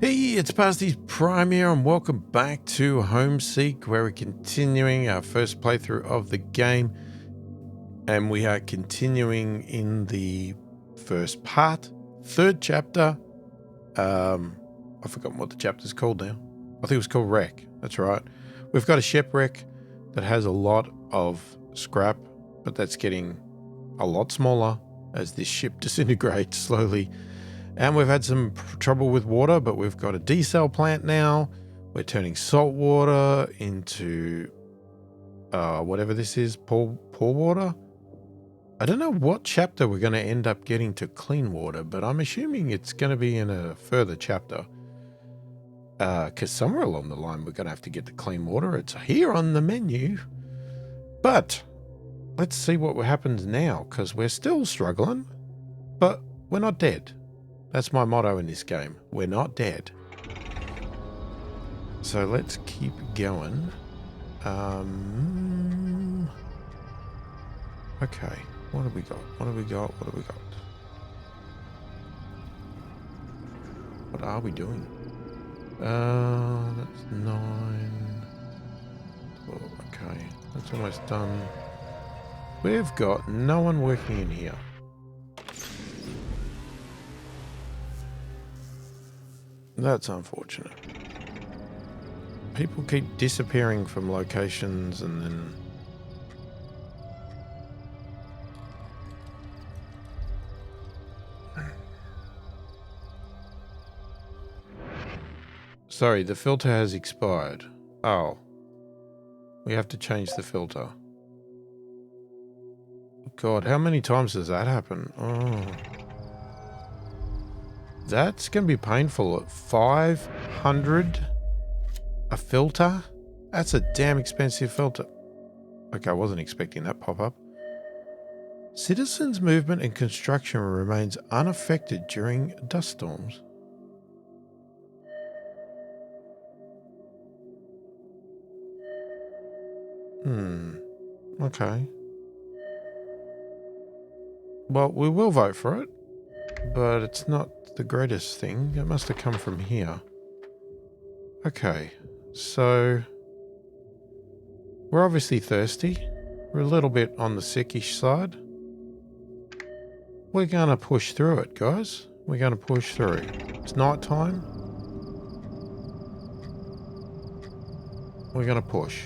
Hey, it's pasthisprime here, and welcome back to Homeseek, where we're continuing our first playthrough of the game, and we are continuing in the first part, third chapter. I've forgotten what the chapter's called now. I think it was called Wreck. That's right. We've got a shipwreck that has a lot of scrap, but that's getting a lot smaller as this ship disintegrates slowly. And we've had some trouble with water, but we've got a desal plant now. We're turning salt water into whatever this is, pour water. I don't know what chapter we're going to end up getting to clean water, but I'm assuming it's going to be in a further chapter. Because somewhere along the line we're going to have to get to clean water. It's here on the menu. But let's see what happens now, because we're still struggling, but we're not dead. That's my motto in this game. We're not dead. So let's keep going. Okay. What have we got? What have we got? What have we got? What are we doing? That's 9. 12. Okay. That's almost done. We've got no one working in here. That's unfortunate. People keep disappearing from locations and then... Sorry, the filter has expired. Oh. We have to change the filter. God, how many times does that happen? Oh. That's going to be painful. At 500 a filter? That's a damn expensive filter. Okay, I wasn't expecting that pop-up. Citizens' movement and construction remains unaffected during dust storms. Okay. Well, we will vote for it, but it's not the greatest thing. It must have come from here. Okay, so we're obviously thirsty. We're a little bit on the sickish side. We're going to push through it, guys. We're going to push through. It's night time. We're going to push.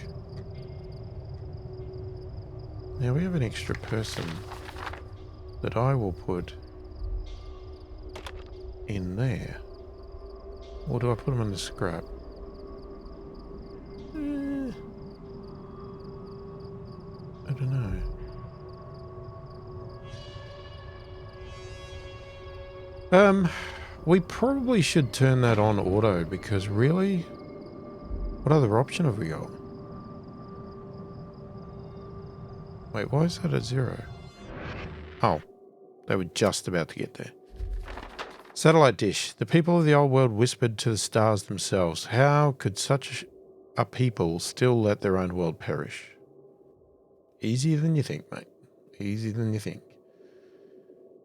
Now we have an extra person that I will put in there. Or do I put them in the scrap? I don't know. We probably should turn that on auto, because really, what other option have we got? Wait, why is that at 0? Oh, they were just about to get there. Satellite dish. The people of the old world whispered to the stars themselves. How could such a people still let their own world perish? Easier than you think, mate. Easier than you think.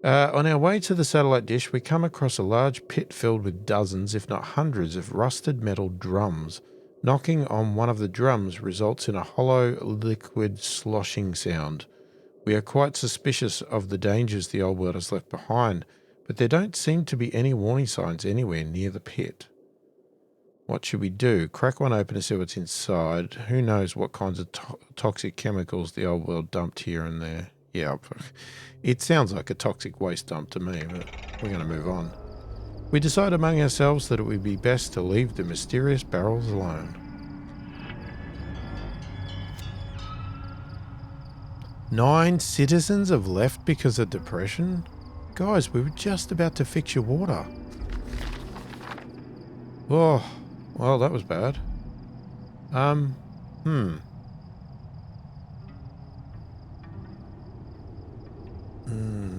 On our way to the satellite dish, we come across a large pit filled with dozens, if not hundreds, of rusted metal drums. Knocking on one of the drums results in a hollow, liquid sloshing sound. We are quite suspicious of the dangers the old world has left behind, but there don't seem to be any warning signs anywhere near the pit. What should we do? Crack one open to see what's inside. Who knows what kinds of toxic chemicals the old world dumped here and there. Yeah, it sounds like a toxic waste dump to me, but we're going to move on. We decide among ourselves that it would be best to leave the mysterious barrels alone. 9 citizens have left because of depression? Guys, we were just about to fix your water. Oh, well, that was bad.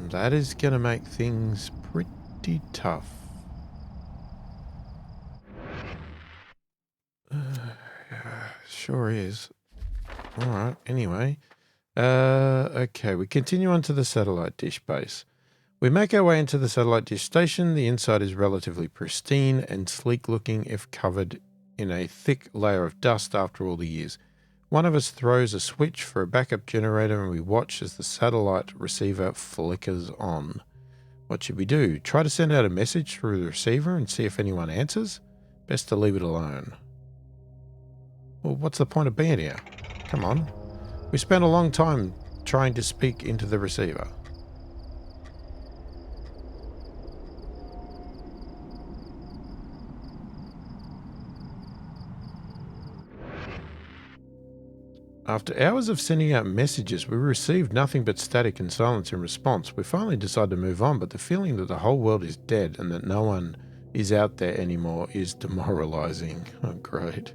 That is going to make things pretty tough. Sure is. Alright, anyway. Okay, we continue on to the satellite dish base. We make our way into the satellite dish station. The inside is relatively pristine and sleek looking if covered in a thick layer of dust after all the years. One of us throws a switch for a backup generator and we watch as the satellite receiver flickers on. What should we do? Try to send out a message through the receiver and see if anyone answers? Best to leave it alone. Well, what's the point of being here? Come on. We spent a long time trying to speak into the receiver. After hours of sending out messages, we received nothing but static and silence in response. We finally decided to move on, but the feeling that the whole world is dead and that no one is out there anymore is demoralizing. Oh, great.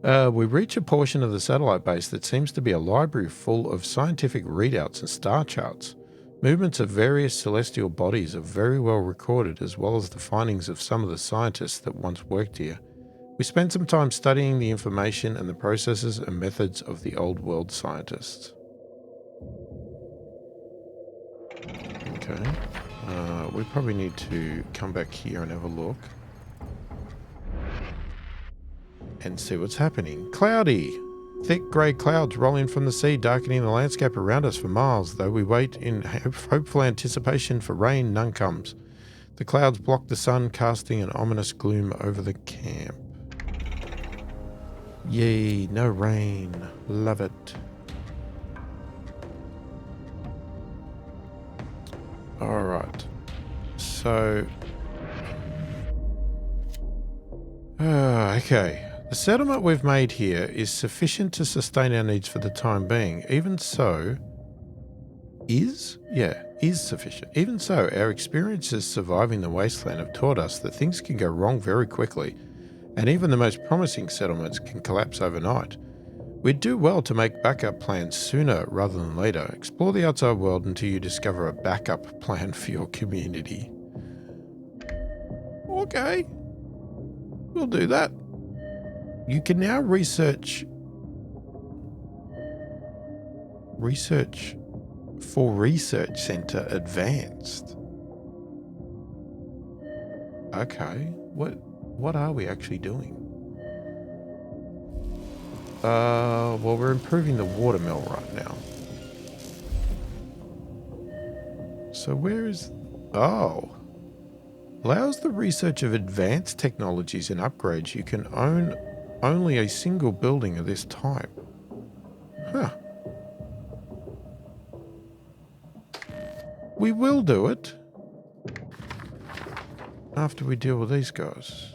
We reach a portion of the satellite base that seems to be a library full of scientific readouts and star charts. Movements of various celestial bodies are very well recorded, as well as the findings of some of the scientists that once worked here. We spent some time studying the information and the processes and methods of the old world scientists. Okay. We probably need to come back here and have a look. And see what's happening. Cloudy! Thick grey clouds roll in from the sea, darkening the landscape around us for miles. Though we wait in hopeful anticipation for rain, none comes. The clouds block the sun, casting an ominous gloom over the camp. Yay, no rain. Love it. Alright. So... okay. The settlement we've made here is sufficient to sustain our needs for the time being. Even so... is sufficient. Even so, our experiences surviving the wasteland have taught us that things can go wrong very quickly, and even the most promising settlements can collapse overnight. We'd do well to make backup plans sooner rather than later. Explore the outside world until you discover a backup plan for your community. Okay. We'll do that. You can now research for Research Center Advanced. Okay. What are we actually doing? Well, we're improving the watermill right now. So where is... oh. Allows the research of advanced technologies and upgrades. You can own only a single building of this type. Huh. We will do it. After we deal with these guys.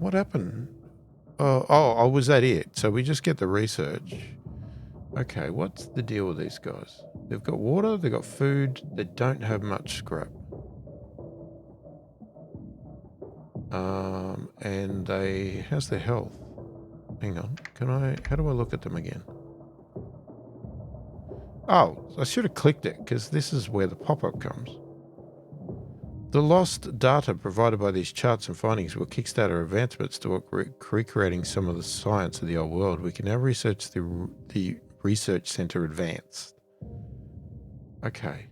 What happened? Oh, was that it? So we just get the research. Okay, what's the deal with these guys? They've got water, they've got food, they don't have much scrap. And how's their health? Hang on, how do I look at them again? Oh, I should have clicked it, because this is where the pop-up comes. The lost data provided by these charts and findings will kickstart our advancements to recreating some of the science of the old world. We can now research the Research Center Advanced. Okay.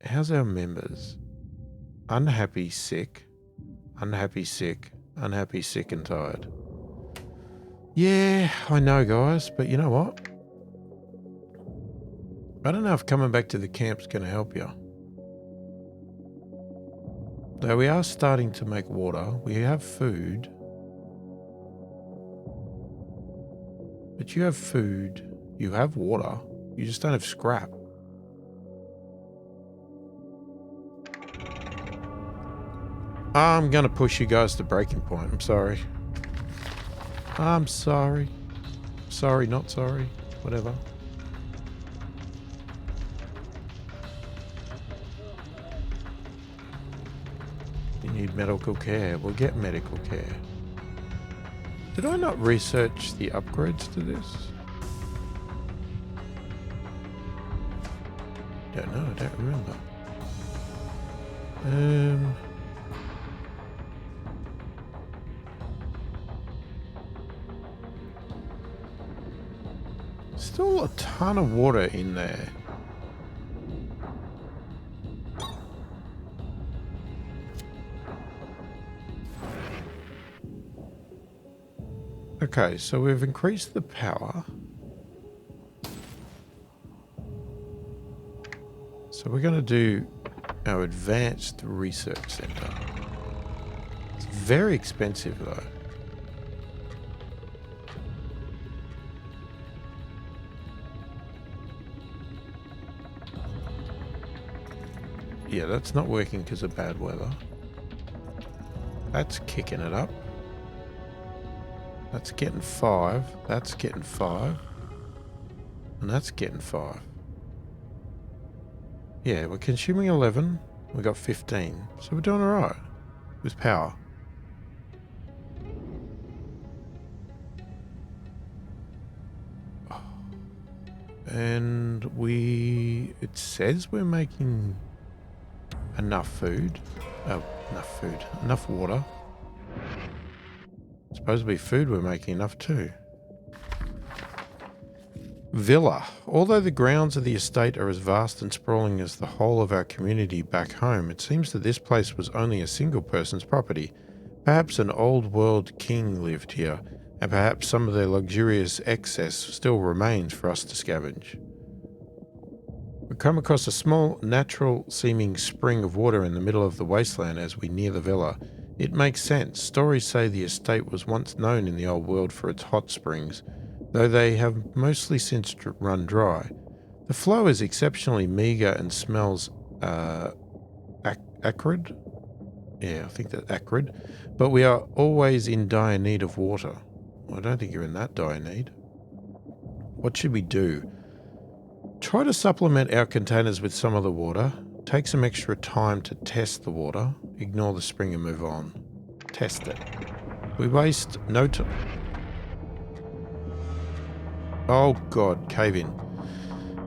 How's our members? Unhappy, sick. Unhappy, sick. Unhappy, sick and tired. Yeah, I know, guys, but you know what? I don't know if coming back to the camp's going to help you. Though we are starting to make water, we have food. But you have food, you have water, you just don't have scrap. I'm going to push you guys to breaking point, I'm sorry. I'm sorry. Sorry, not sorry, whatever. You need medical care. We'll get medical care. Did I not research the upgrades to this? Don't know, I don't remember. Still a ton of water in there. Okay, so we've increased the power. So we're going to do our advanced research center. It's very expensive though. Yeah, that's not working because of bad weather. That's kicking it up. That's getting 5. That's getting 5. And that's getting 5. Yeah, we're consuming 11. We got 15. So we're doing alright with power. And it says we're making enough food. Oh, enough water. Supposed to be food we're making enough too. Villa. Although the grounds of the estate are as vast and sprawling as the whole of our community back home, it seems that this place was only a single person's property. Perhaps an old world king lived here, and perhaps some of their luxurious excess still remains for us to scavenge. We come across a small, natural-seeming spring of water in the middle of the wasteland as we near the villa. It makes sense. Stories say the estate was once known in the old world for its hot springs, though they have mostly since run dry. The flow is exceptionally meagre and smells acrid. Yeah, I think that's acrid. But we are always in dire need of water. I don't think you're in that dire need. What should we do? Try to supplement our containers with some of the water. Take some extra time to test the water. Ignore the spring and move on. Test it. We waste no time. Oh God, cave in.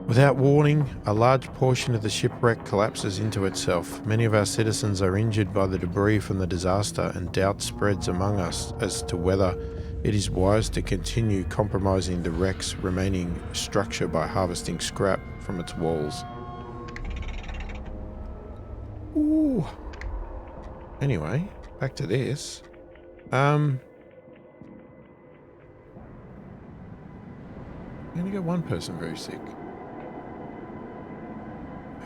Without warning, a large portion of the shipwreck collapses into itself. Many of our citizens are injured by the debris from the disaster, and doubt spreads among us as to whether it is wise to continue compromising the wreck's remaining structure by harvesting scrap from its walls. Ooh. Anyway, back to this. We only got one person very sick.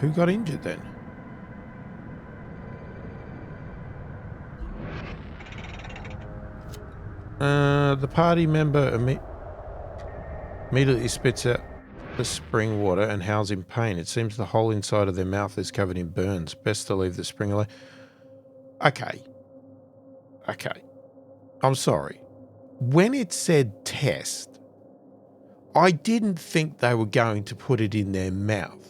Who got injured then? The party member immediately spits out the spring water and howls in pain. It seems the whole inside of their mouth is covered in burns. Best to leave the spring alone. Okay. I'm sorry. When it said test, I didn't think they were going to put it in their mouth.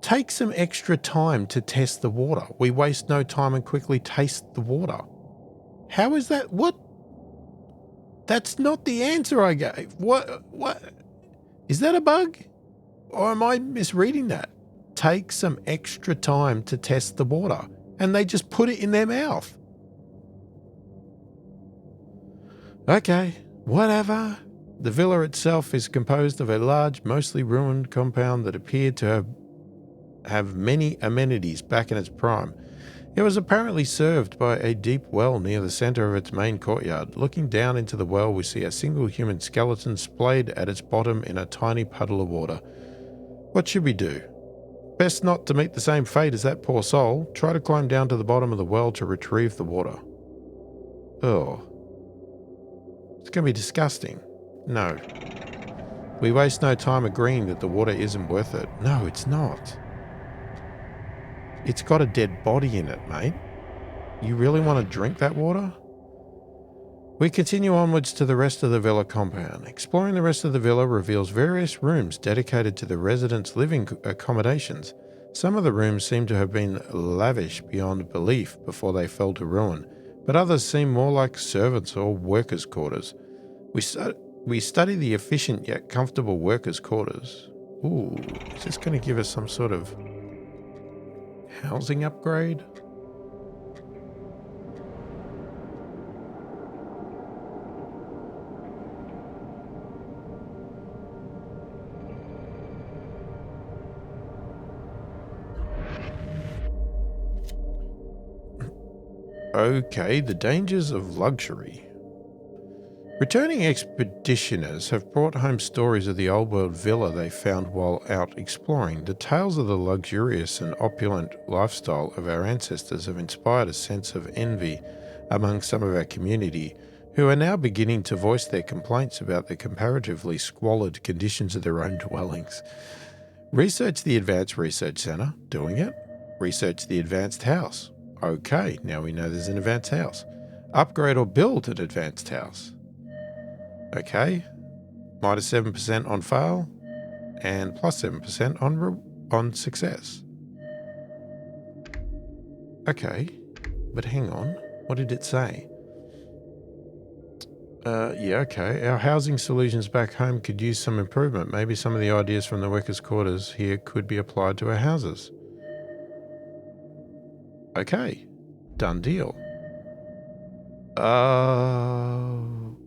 Take some extra time to test the water. We waste no time and quickly taste the water. How is that? What? That's not the answer I gave. What? Is that a bug? Or am I misreading that? Take some extra time to test the water. And they just put it in their mouth. Okay, whatever. The villa itself is composed of a large, mostly ruined compound that appeared to have many amenities back in its prime. It was apparently served by a deep well near the center of its main courtyard. Looking down into the well, we see a single human skeleton splayed at its bottom in a tiny puddle of water. What should we do? Best not to meet the same fate as that poor soul. Try to climb down to the bottom of the well to retrieve the water. Oh. It's going to be disgusting. No. We waste no time agreeing that the water isn't worth it. No, it's not. It's got a dead body in it, mate. You really want to drink that water? We continue onwards to the rest of the villa compound. Exploring the rest of the villa reveals various rooms dedicated to the residents' living accommodations. Some of the rooms seem to have been lavish beyond belief before they fell to ruin, but others seem more like servants' or workers' quarters. We study the efficient yet comfortable workers' quarters. Ooh, is this going to give us some sort of housing upgrade? Okay, the dangers of luxury. Returning expeditioners have brought home stories of the old world villa they found while out exploring. The tales of the luxurious and opulent lifestyle of our ancestors have inspired a sense of envy among some of our community, who are now beginning to voice their complaints about the comparatively squalid conditions of their own dwellings. Research the Advanced Research Center. Doing it. Research the Advanced House. Okay, now we know there's an advanced house. Upgrade or build an advanced house. Okay, minus 7% on fail and plus 7% on success. Okay, but hang on, what did it say? Yeah, okay. Our housing solutions back home could use some improvement. Maybe some of the ideas from the workers' quarters here could be applied to our houses. Okay, done deal.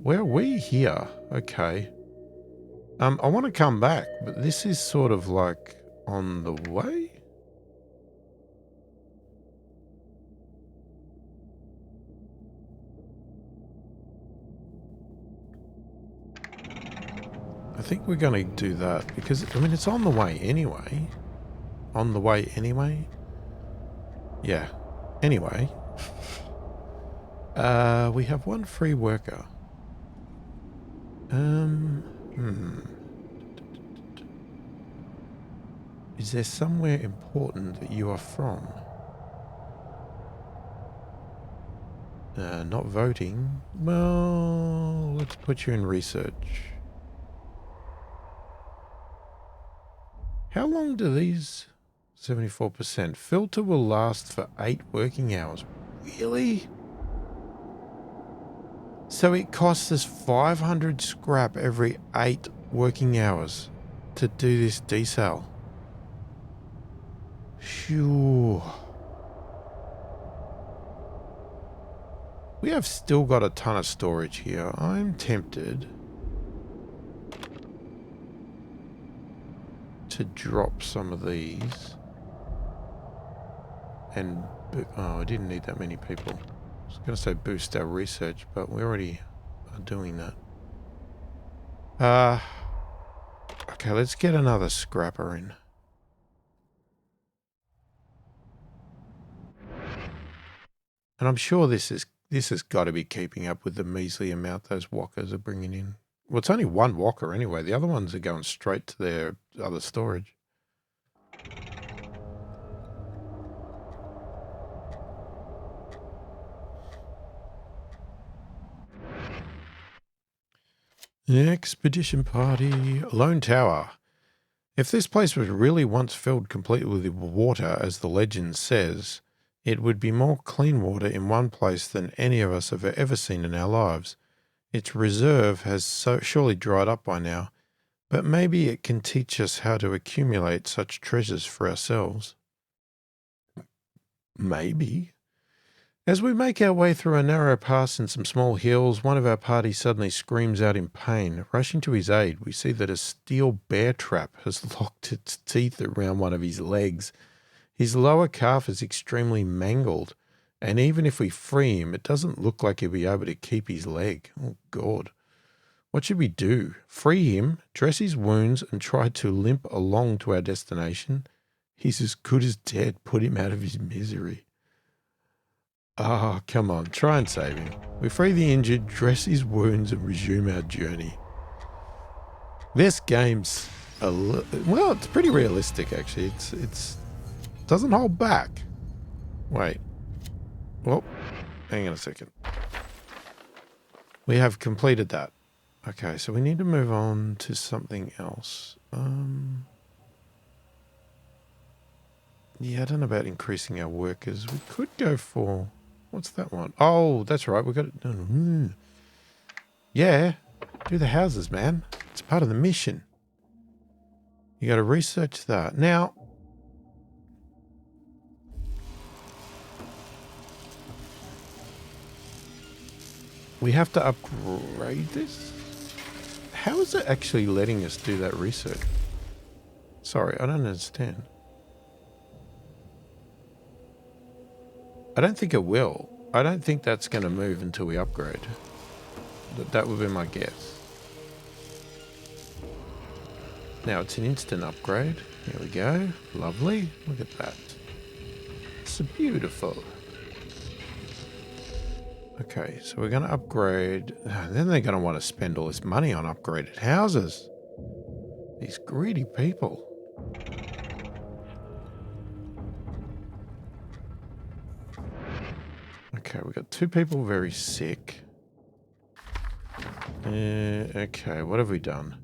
Where are we here? Okay. I want to come back, but this is sort of like on the way? I think we're going to do that because, I mean, it's on the way anyway. On the way anyway? Yeah. Anyway. We have one free worker. Is there somewhere important that you are from? Not voting. Well, let's put you in research. How long do these 74% filter will last for 8 working hours? Really? So it costs us 500 scrap every 8 working hours to do this desal. Phew. We have still got a ton of storage here. I'm tempted to drop some of these. And, oh, I didn't need that many people. I was going to say boost our research, but we already are doing that. Okay, let's get another scrapper in. And I'm sure this has got to be keeping up with the measly amount those walkers are bringing in. Well, it's only one walker anyway. The other ones are going straight to their other storage. Expedition party. Lone Tower. If this place was really once filled completely with water, as the legend says, it would be more clean water in one place than any of us have ever seen in our lives. Its reserve has surely dried up by now, but maybe it can teach us how to accumulate such treasures for ourselves. Maybe. As we make our way through a narrow pass and some small hills, one of our party suddenly screams out in pain. Rushing to his aid, we see that a steel bear trap has locked its teeth around one of his legs. His lower calf is extremely mangled, and even if we free him, it doesn't look like he'll be able to keep his leg. Oh, God. What should we do? Free him, dress his wounds, and try to limp along to our destination? He's as good as dead. Put him out of his misery. Oh, come on. Try and save him. We free the injured, dress his wounds, and resume our journey. This game's well, it's pretty realistic, actually. It's doesn't hold back. Wait. Well, hang on a second. We have completed that. Okay, so we need to move on to something else. Yeah, I don't know about increasing our workers. We could go for... What's that one? Oh, that's right. We've got it. Yeah, do the houses, man. It's part of the mission. You got to research that. Now, we have to upgrade this? How is it actually letting us do that research? Sorry, I don't understand. I don't think it will. I don't think that's going to move until we upgrade. That would be my guess. Now it's an instant upgrade. Here we go. Lovely. Look at that. It's beautiful. Okay, so we're going to upgrade. Then they're going to want to spend all this money on upgraded houses. These greedy people. Okay, we've got 2 people very sick. Okay, what have we done?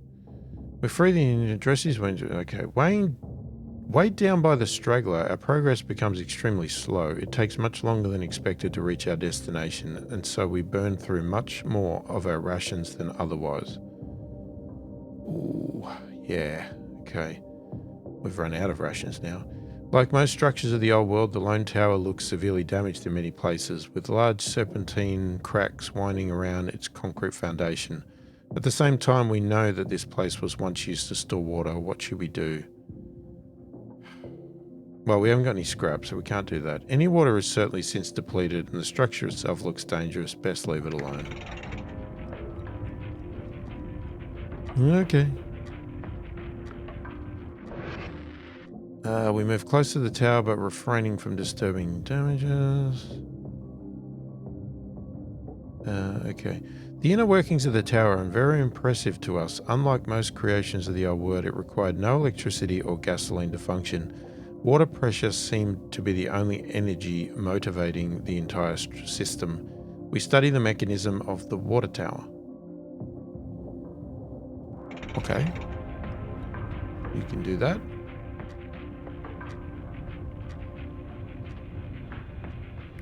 We're free the addresses when... Okay, weighed down by the straggler, our progress becomes extremely slow. It takes much longer than expected to reach our destination, and so we burn through much more of our rations than otherwise. Ooh, yeah, okay. We've run out of rations now. Like most structures of the old world, the lone tower looks severely damaged in many places, with large serpentine cracks winding around its concrete foundation. At the same time, we know that this place was once used to store water. What should we do? Well, we haven't got any scrap, so we can't do that. Any water is certainly since depleted, and the structure itself looks dangerous. Best leave it alone. Okay. We move close to the tower, but refraining from disturbing damages. Okay. The inner workings of the tower are very impressive to us. Unlike most creations of the old world, it required no electricity or gasoline to function. Water pressure seemed to be the only energy motivating the entire system. We study the mechanism of the water tower. Okay. You can do that.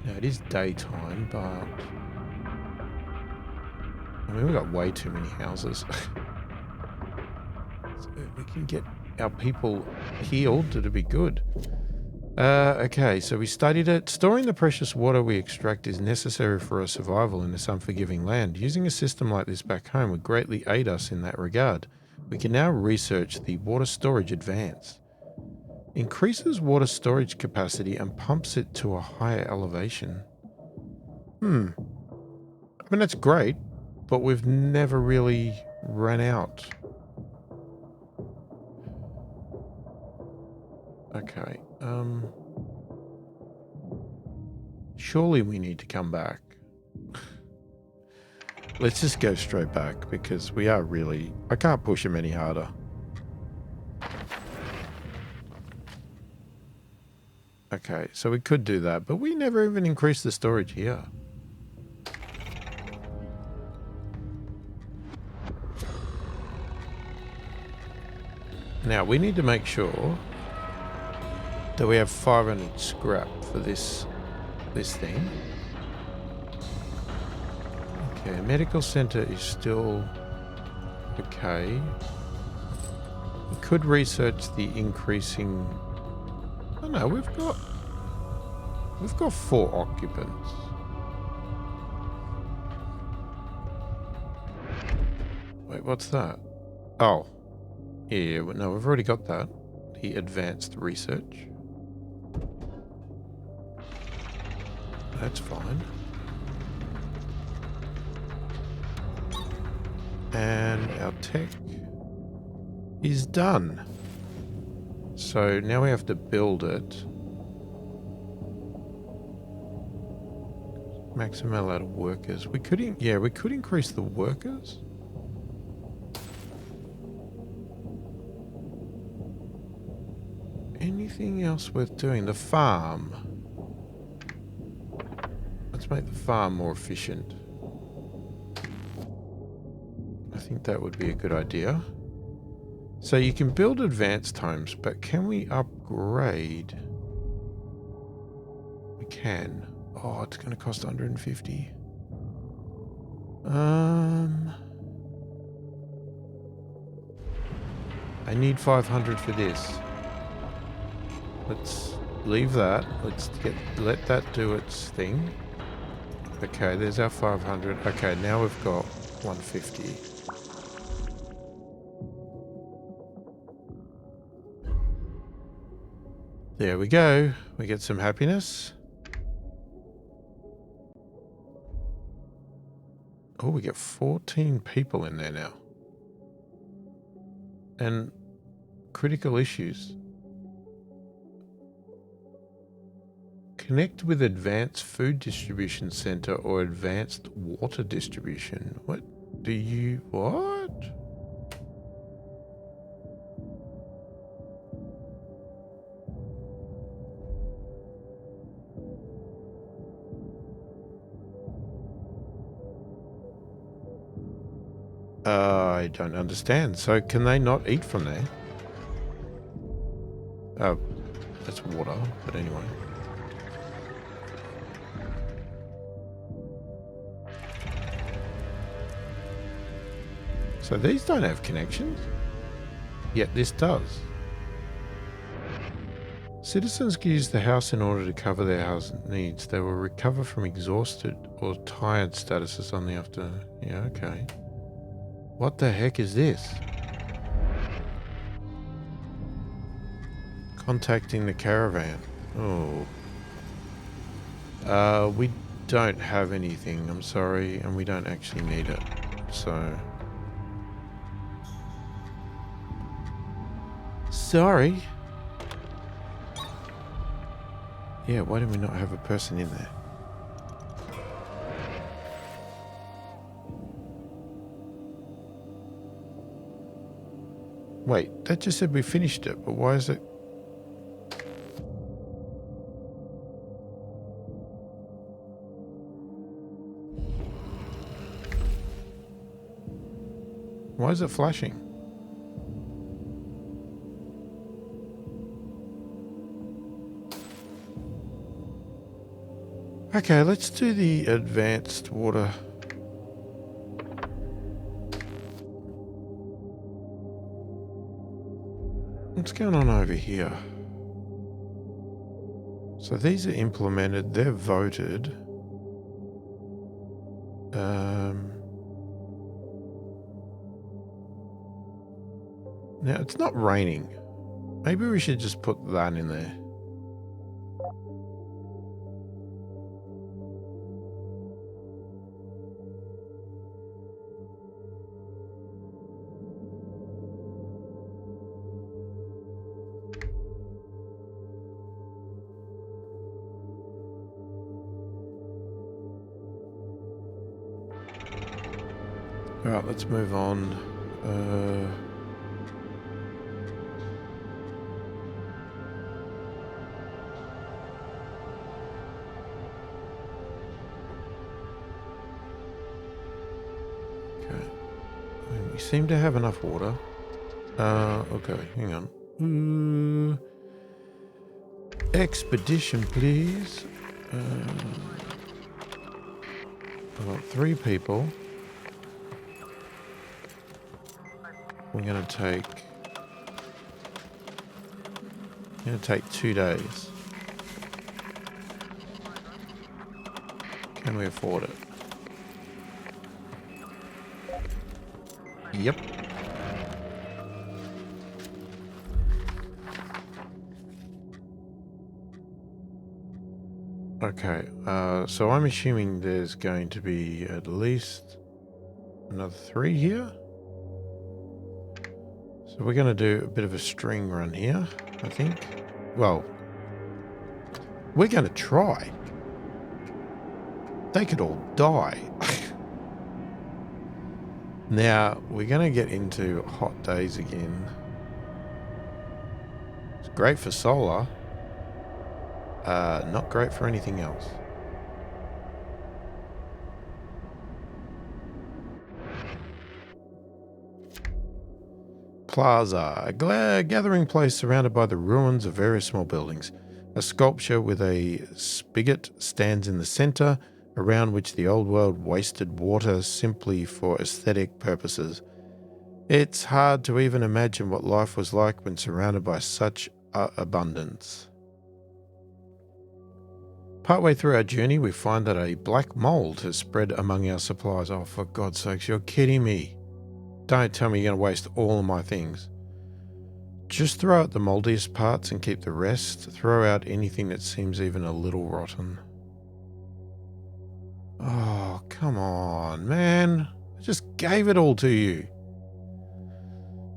Now it is daytime, but... I mean, we've got way too many houses. So we can get our people healed, it'll be good. Okay, so we studied it. Storing the precious water we extract is necessary for our survival in this unforgiving land. Using a system like this back home would greatly aid us in that regard. We can now research the water storage advance. Increases water storage capacity and pumps it to a higher elevation. I mean, that's great, but we've never really run out. Okay, surely we need to come back. Let's just go straight back because we are really... I can't push him any harder. Okay, so we could do that, but we never even increased the storage here. Now, we need to make sure that we have 500 scrap for this thing. Okay, medical center is still okay. We could research the increasing... Oh no, we've got 4 occupants. Wait, what's that? Oh. Yeah, no, we've already got that. The advanced research. That's fine. And our tech is done. So now we have to build it. Maximum amount of workers. We could increase the workers. Anything else worth doing? The farm. Let's make the farm more efficient. I think that would be a good idea. So you can build advanced homes, but can we upgrade? We can. Oh, it's going to cost 150. I need 500 for this. Let's leave that. Let that do its thing. Okay, there's our 500. Okay, now we've got 150. There we go. We get some happiness. Oh, we get 14 people in there now. And critical issues. Connect with Advanced Food Distribution Center or Advanced Water Distribution. What? I don't understand. So can they not eat from there? Oh, that's water, but anyway. So these don't have connections, yet this does. Citizens can use the house in order to cover their house needs. They will recover from exhausted or tired statuses on the afternoon. Yeah, okay. What the heck is this? Contacting the caravan. Oh. We don't have anything, I'm sorry, and we don't actually need it. So... Sorry. Yeah, why do we not have a person in there? Wait, that just said we finished it, but why is it... Why is it flashing? Okay, let's do the advanced water. What's going on over here? So these are implemented, they're voted. Now, it's not raining. Maybe we should just put that in there. Alright, let's move on. Okay. We seem to have enough water. Okay, hang on. Expedition, please. I've got 3 people. We're gonna take 2 days. Can we afford it? Yep. Okay, so I'm assuming there's going to be at least another 3 here. So we're going to do a bit of a string run here, I think. Well, we're going to try. They could all die. Now, we're going to get into hot days again. It's great for solar. Not great for anything else. Plaza, a gathering place surrounded by the ruins of various small buildings. A sculpture with a spigot stands in the center, around which the old world wasted water simply for aesthetic purposes. It's hard to even imagine what life was like when surrounded by such abundance. Partway through our journey, we find that a black mold has spread among our supplies. Oh, for God's sakes, you're kidding me. Don't tell me you're going to waste all of my things. Just throw out the moldiest parts and keep the rest. Throw out anything that seems even a little rotten. Oh, come on, man. I just gave it all to you.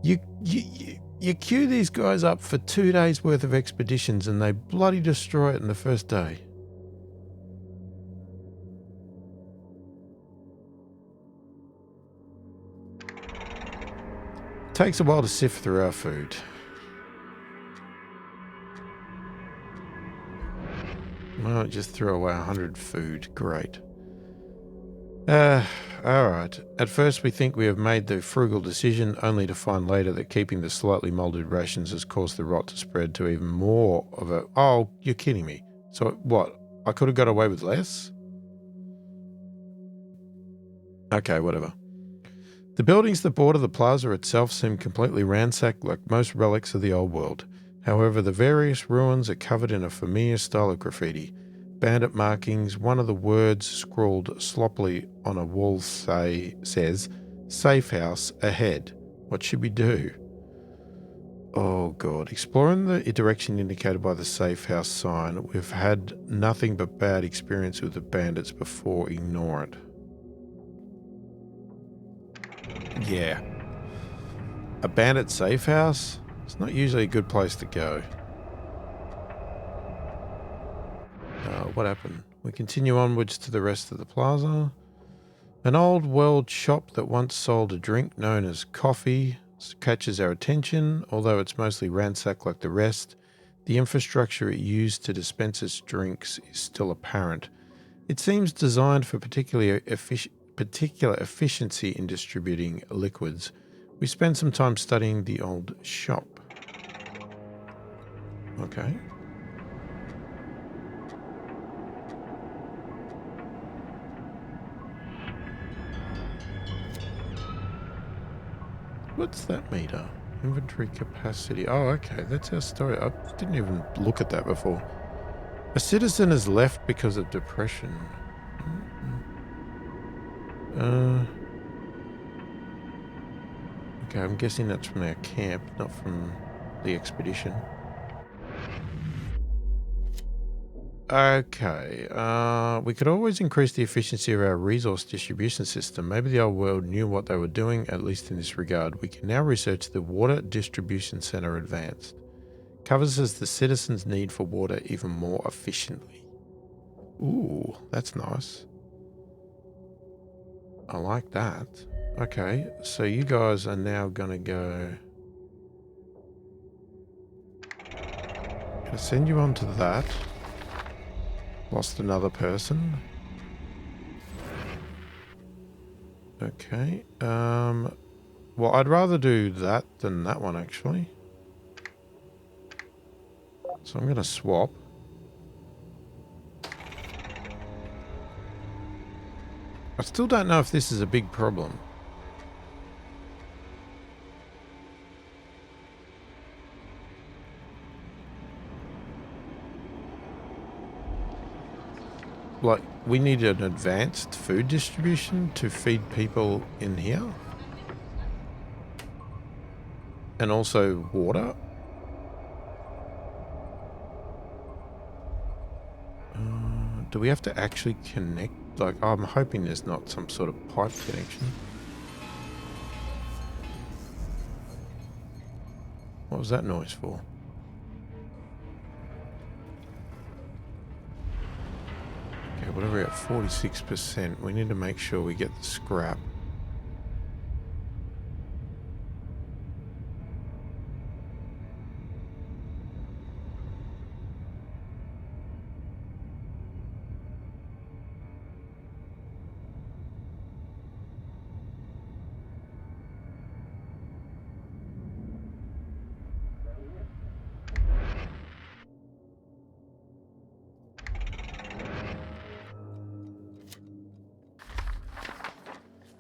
You queue these guys up for 2 days worth of expeditions and they bloody destroy it in the first day. Takes a while to sift through our food. Well, just throw away 100 food. Great. Alright. At first we think we have made the frugal decision, only to find later that keeping the slightly moulded rations has caused the rot to spread to even more of a... Oh, you're kidding me. So what? I could have got away with less? Okay, whatever. The buildings that border the plaza itself seem completely ransacked like most relics of the old world. However, the various ruins are covered in a familiar style of graffiti. Bandit markings, one of the words scrawled sloppily on a wall says, "Safe house ahead. What should we do?" Oh god. Exploring the direction indicated by the safe house sign, we've had nothing but bad experience with the bandits before. Ignore it. Yeah. A bandit safe house? It's not usually a good place to go. What happened? We continue onwards to the rest of the plaza. An old world shop that once sold a drink known as coffee catches our attention. Although it's mostly ransacked like the rest, the infrastructure it used to dispense its drinks is still apparent. It seems designed for particular efficiency in distributing liquids. We spend some time studying the old shop. Okay. What's that meter? Inventory capacity. Oh, okay. That's our story. I didn't even look at that before. A citizen has left because of depression. Okay, I'm guessing that's from our camp, not from the expedition. Okay, we could always increase the efficiency of our resource distribution system. Maybe the old world knew what they were doing, at least in this regard. We can now research the Water Distribution Center Advanced. Covers as the citizens' need for water even more efficiently. Ooh, that's nice. I like that. Okay, so you guys are now gonna go... Gonna send you on to that. Lost another person. Okay. Well, I'd rather do that than that one, actually. So I'm going to swap. I still don't know if this is a big problem. Like, we need an advanced food distribution to feed people in here. And also water. Do we have to actually connect? Like, I'm hoping there's not some sort of pipe connection. What was that noise for? Okay, whatever, at 46%, we need to make sure we get the scrap.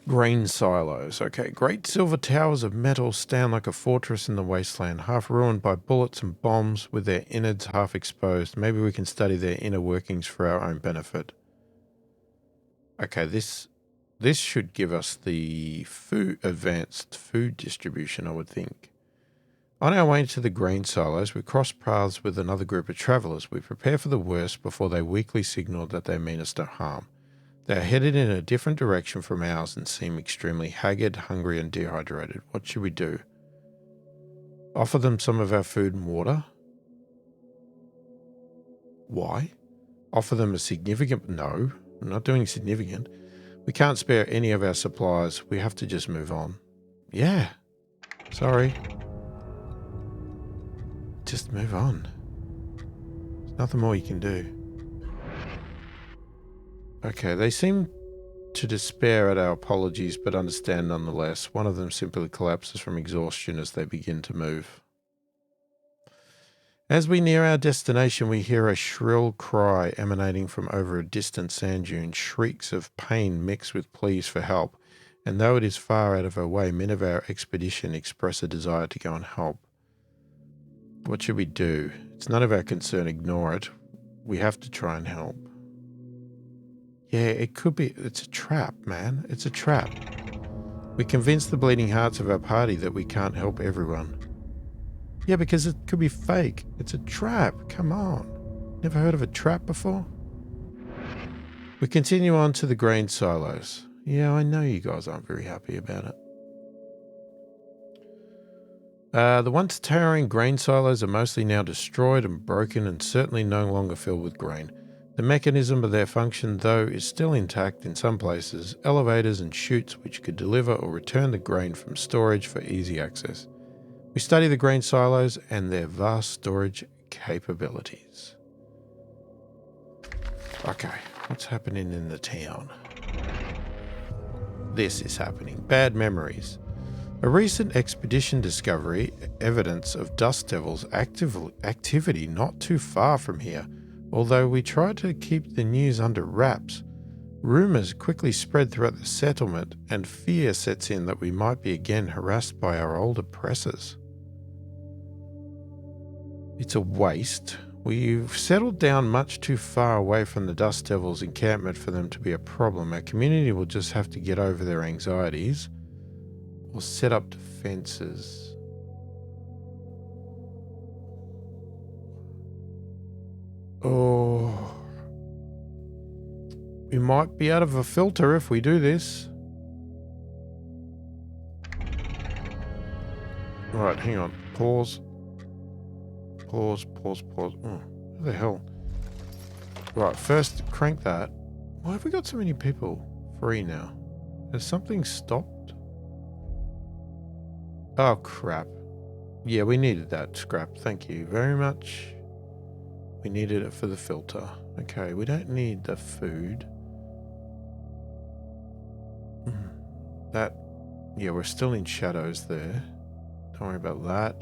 Grain silos. Okay, great silver towers of metal stand like a fortress in the wasteland, half ruined by bullets and bombs, with their innards half exposed. Maybe we can study their inner workings for our own benefit. Okay, this should give us the advanced food distribution, I would think. On our way to the grain silos, we cross paths with another group of travellers. We prepare for the worst before they weakly signal that they mean us no harm. They're headed in a different direction from ours and seem extremely haggard, hungry, and dehydrated. What should we do? Offer them some of our food and water? Why? Offer them a significant... No, we're not doing significant. We can't spare any of our supplies. We have to just move on. Yeah. Sorry. Just move on. There's nothing more you can do. Okay, they seem to despair at our apologies, but understand nonetheless. One of them simply collapses from exhaustion as they begin to move. As we near our destination, we hear a shrill cry emanating from over a distant sand dune, shrieks of pain mixed with pleas for help, and though it is far out of our way, men of our expedition express a desire to go and help. What should we do? It's none of our concern, ignore it. We have to try and help. Yeah, it could be. It's a trap, man. It's a trap. We convince the bleeding hearts of our party that we can't help everyone. Yeah, because it could be fake. It's a trap. Come on. Never heard of a trap before? We continue on to the grain silos. Yeah, I know you guys aren't very happy about it. The once towering grain silos are mostly now destroyed and broken and certainly no longer filled with grain. The mechanism of their function, though, is still intact in some places, elevators and chutes which could deliver or return the grain from storage for easy access. We study the grain silos and their vast storage capabilities. Okay, what's happening in the town? This is happening. Bad memories. A recent expedition discovery, evidence of dust devils activity not too far from here. Although we try to keep the news under wraps, rumours quickly spread throughout the settlement and fear sets in that we might be again harassed by our old oppressors. It's a waste. We've settled down much too far away from the dust devils' encampment for them to be a problem. Our community will just have to get over their anxieties or set up defences. Oh, we might be out of a filter if we do this. Alright, hang on. Pause. Pause. Oh, what the hell? Right, first crank that. Why have we got so many people free now? Has something stopped? Oh, crap. Yeah, we needed that scrap. Thank you very much. We needed it for the filter. Okay, we don't need the food. That, yeah, we're still in shadows there. Don't worry about that.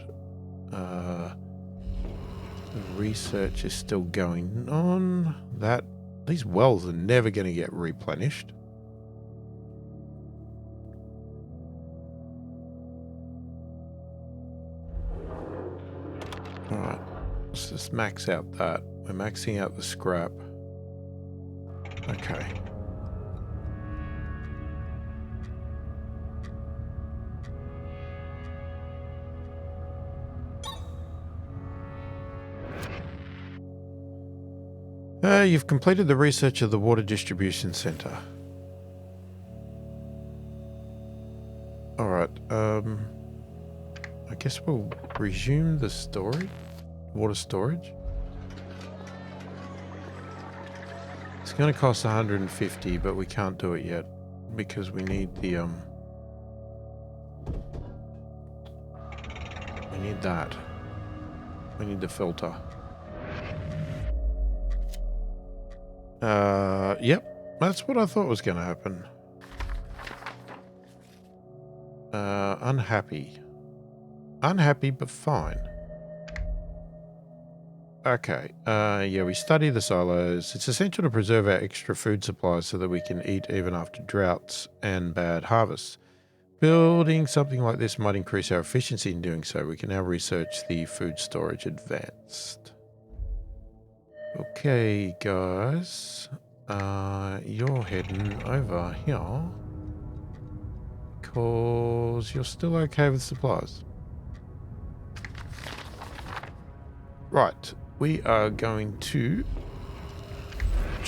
The research is still going on. These wells are never going to get replenished. Alright. Let's just max out that. We're maxing out the scrap. Okay. You've completed the research of the water distribution center. Alright, I guess we'll resume the storage. Water storage. It's going to cost 150, but we can't do it yet because we need the we need that. We need the filter. Yep, that's what I thought was going to happen. Unhappy. Unhappy, but fine. Okay, yeah, we study the silos. It's essential to preserve our extra food supplies so that we can eat even after droughts and bad harvests. Building something like this might increase our efficiency in doing so. We can now research the food storage advanced. Okay, guys, you're heading over here because you're still okay with supplies. Right. We are going to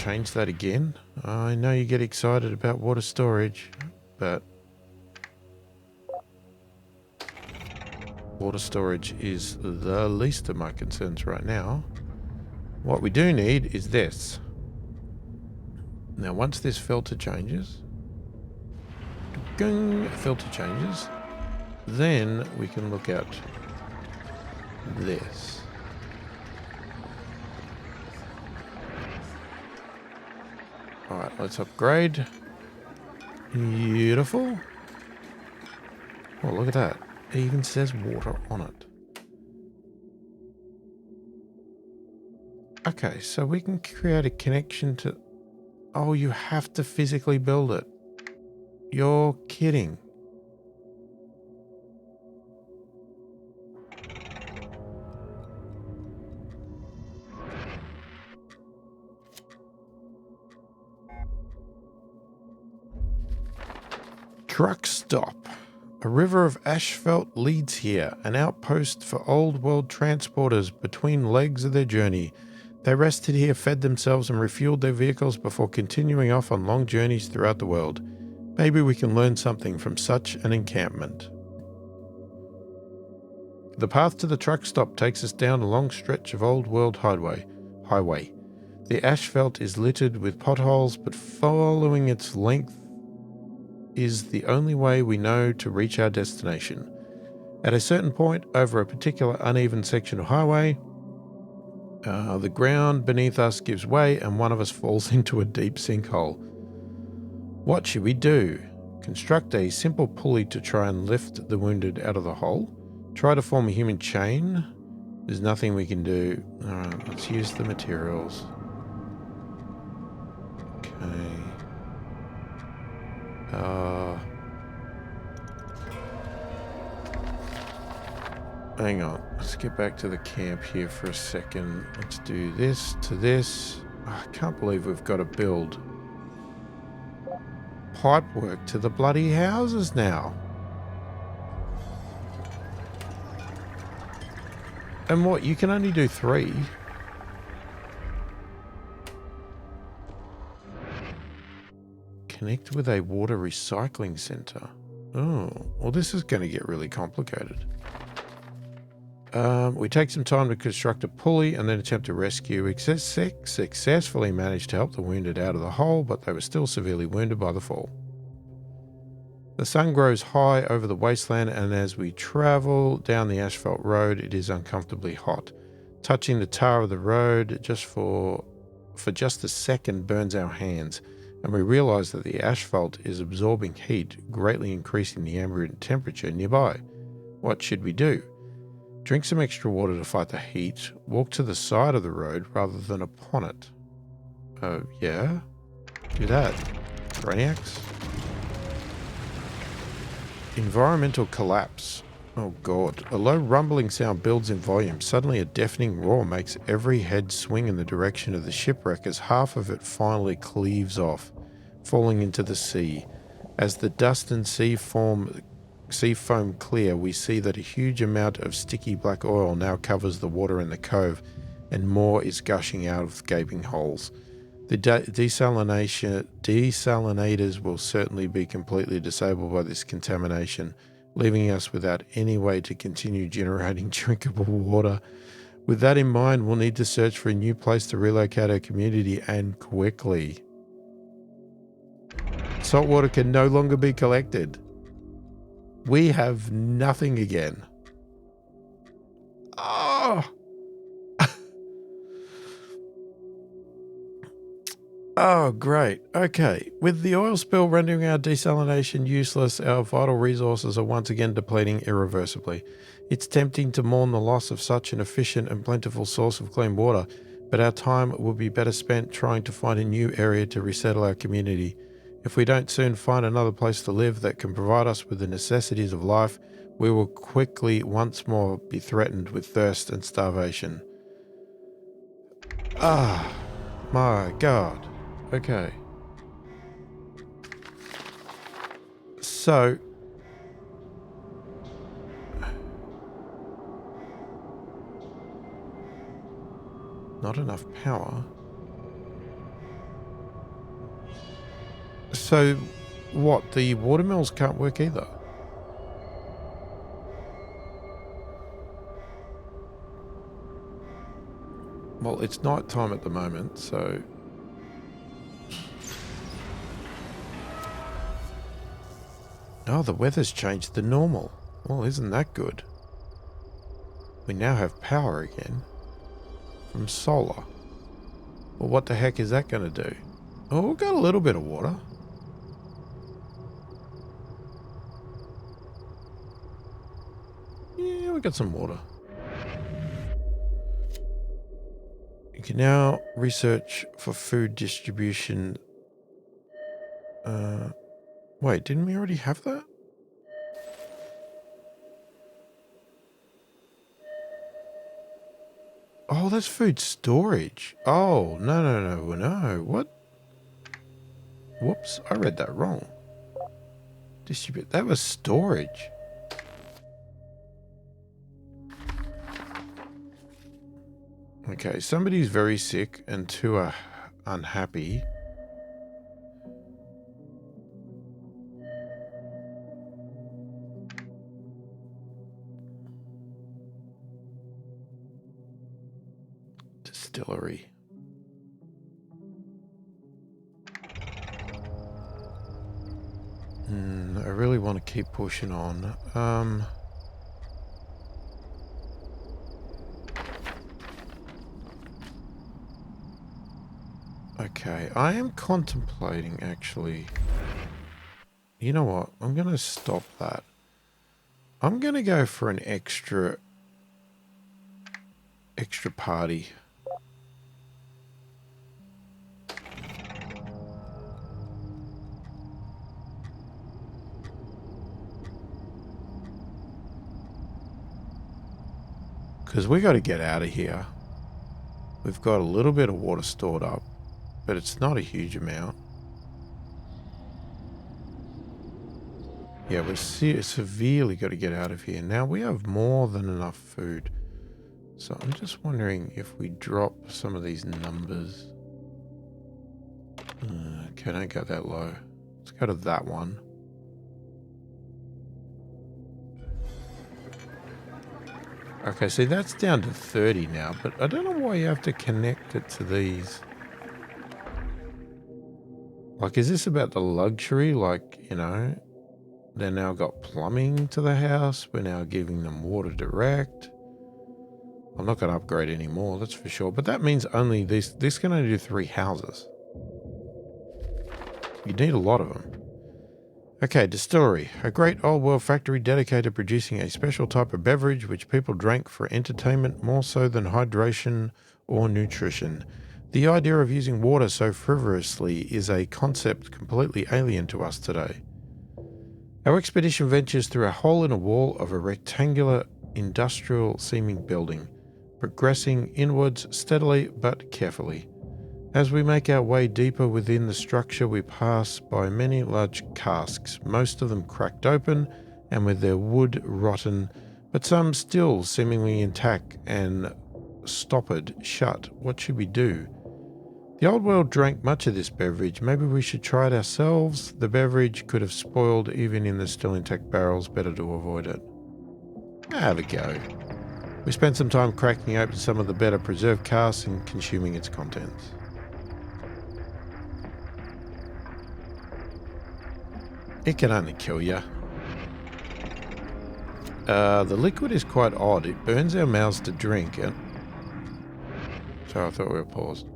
change that again. I know you get excited about water storage, but water storage is the least of my concerns right now. What we do need is this. Now, once this filter changes, then we can look at this. All right, let's upgrade. Beautiful. Oh, look at that. It even says water on it. Okay, so we can create a connection to... Oh, you have to physically build it. You're kidding. Truck stop. A river of asphalt leads here, an outpost for old world transporters between legs of their journey. They rested here, fed themselves and refueled their vehicles before continuing off on long journeys throughout the world. Maybe we can learn something from such an encampment. The path to the truck stop takes us down a long stretch of old world highway. The asphalt is littered with potholes, but following its length is the only way we know to reach our destination. At a certain point, over a particular uneven section of highway, the ground beneath us gives way and one of us falls into a deep sinkhole. What should we do? Construct a simple pulley to try and lift the wounded out of the hole? Try to form a human chain? There's nothing we can do. Alright, let's use the materials. Okay. Hang on. Let's get back to the camp here for a second. Let's do this to this. Oh, I can't believe we've got to build pipework to the bloody houses now. And what, you can only do 3? Connect with a water recycling center. Oh, well, this is going to get really complicated. We take some time to construct a pulley and then attempt to rescue. We successfully managed to help the wounded out of the hole, but they were still severely wounded by the fall. The sun grows high over the wasteland, and as we travel down the asphalt road, it is uncomfortably hot. Touching the tar of the road for just a second burns our hands, and we realize that the asphalt is absorbing heat, greatly increasing the ambient temperature nearby. What should we do? Drink some extra water to fight the heat. Walk to the side of the road rather than upon it. Yeah? Do that. Brainiacs? Environmental collapse. Oh god. A low rumbling sound builds in volume. Suddenly a deafening roar makes every head swing in the direction of the shipwreck as half of it finally cleaves off, falling into the sea. As the dust and sea foam clear, we see that a huge amount of sticky black oil now covers the water in the cove, and more is gushing out of gaping holes. The desalinators will certainly be completely disabled by this contamination, leaving us without any way to continue generating drinkable water. With that in mind, we'll need to search for a new place to relocate our community, and quickly. Salt water can no longer be collected. We have nothing again. Oh! Oh, great. Okay. With the oil spill rendering our desalination useless, our vital resources are once again depleting irreversibly. It's tempting to mourn the loss of such an efficient and plentiful source of clean water, but our time will be better spent trying to find a new area to resettle our community. If we don't soon find another place to live that can provide us with the necessities of life, we will quickly once more be threatened with thirst and starvation. Ah, my God. Okay. So, not enough power. So, what? The watermills can't work either? Well, it's night time at the moment, so... Oh, the weather's changed to normal. Well, isn't that good? We now have power again. From solar. Well, what the heck is that going to do? Oh, we've got a little bit of water. Yeah, we got some water. You can now research for food distribution. Wait, didn't we already have that? Oh, that's food storage. Oh, no. What? Whoops, I read that wrong. Distribute. That was storage. Okay, somebody's very sick and two are unhappy. Distillery. I really want to keep pushing on. Okay, I am contemplating actually. You know what? I'm going to stop that. I'm going to go for an extra party. Because we got to get out of here. We've got a little bit of water stored up, but it's not a huge amount. Yeah, we're severely got to get out of here. Now we have more than enough food. So I'm just wondering if we drop some of these numbers. Okay, don't go that low. Let's go to that one. Okay, see that's down to 30 now, but I don't know why you have to connect it to these. Like, is this about the luxury? Like, you know, they now got plumbing to the house. We're now giving them water direct. I'm not going to upgrade anymore, that's for sure. But that means only this can only do 3 houses. You need a lot of them. Okay, distillery. A great old world factory dedicated to producing a special type of beverage which people drank for entertainment more so than hydration or nutrition. The idea of using water so frivolously is a concept completely alien to us today. Our expedition ventures through a hole in a wall of a rectangular industrial-seeming building, progressing inwards steadily but carefully. As we make our way deeper within the structure, we pass by many large casks, most of them cracked open and with their wood rotten, but some still seemingly intact and stoppered shut. What should we do? The old world drank much of this beverage. Maybe we should try it ourselves. The beverage could have spoiled even in the still intact barrels. Better to avoid it. Have a go. We spent some time cracking open some of the better preserved casks and consuming its contents. It can only kill you. The liquid is quite odd. It burns our mouths to drink. So I thought we were paused.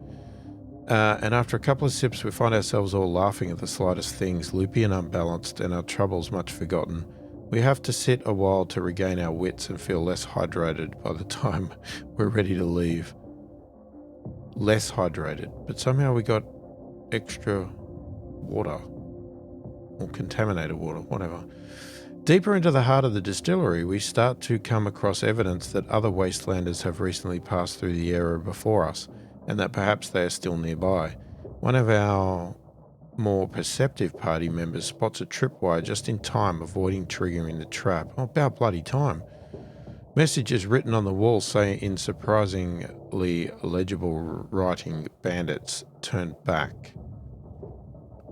And after a couple of sips, we find ourselves all laughing at the slightest things, loopy and unbalanced, and our troubles much forgotten. We have to sit a while to regain our wits and feel less hydrated by the time we're ready to leave. Less hydrated, but somehow we got extra water. Or contaminated water, whatever. Deeper into the heart of the distillery, we start to come across evidence that other wastelanders have recently passed through the area before us, and that perhaps they are still nearby. One of our more perceptive party members spots a tripwire just in time, avoiding triggering the trap. Oh, about bloody time. Messages written on the wall say in surprisingly legible writing, bandits turned back.